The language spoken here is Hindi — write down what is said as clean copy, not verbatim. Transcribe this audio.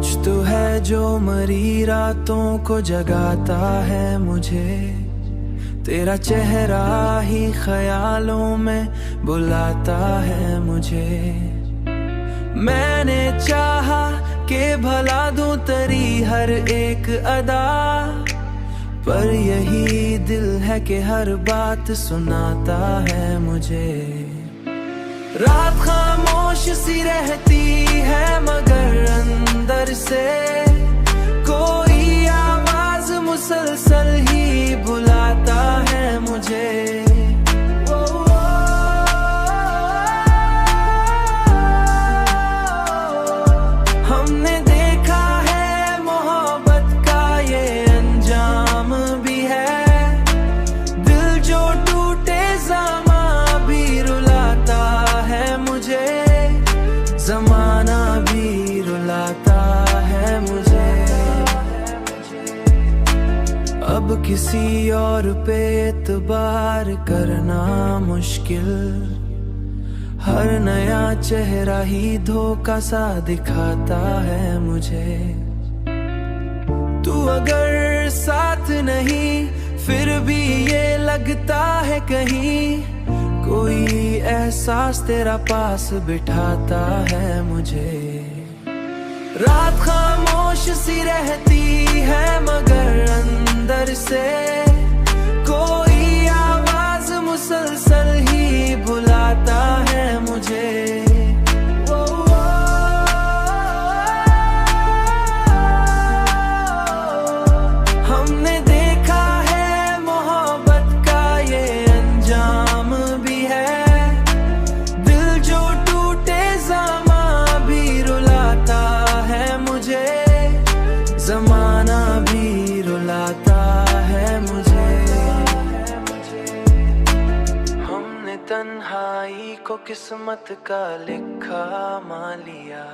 कुछ तो है जो मरी रातों को जगाता है मुझे। तेरा चेहरा ही ख्यालों में बुलाता है मुझे। मैंने चाहा कि भला दूं तेरी हर एक अदा, पर यही दिल है कि हर बात सुनाता है मुझे। रात खामोश सी रहती है मगर अंदर से कोई आवाज मुसलसल ही बुलाता है मुझे। हमने देखा है मोहब्बत का ये अंजाम भी है। दिल जो टूटे ज़मा भी रुलाता है मुझे। ज़माना भी रुलाता है मुझे। अब किसी और पे एतबार करना मुश्किल। हर नया चेहरा ही धोखा सा दिखाता है मुझे। तू अगर साथ नहीं फिर भी ये लगता है कहीं कोई एहसास तेरा पास बिठाता है मुझे। रात खामोश सी रहती है मगर अंदर से कोई आवाज मुसलसल ही बुलाता है मुझे। हमने देखा है मोहब्बत का ये अंजाम भी है। दिल जो टूटे ज़मा भी रुलाता है मुझे। ज़माना भी रुलाता है मुझे। हमने तन्हाई को किस्मत का लिखा मान लिया।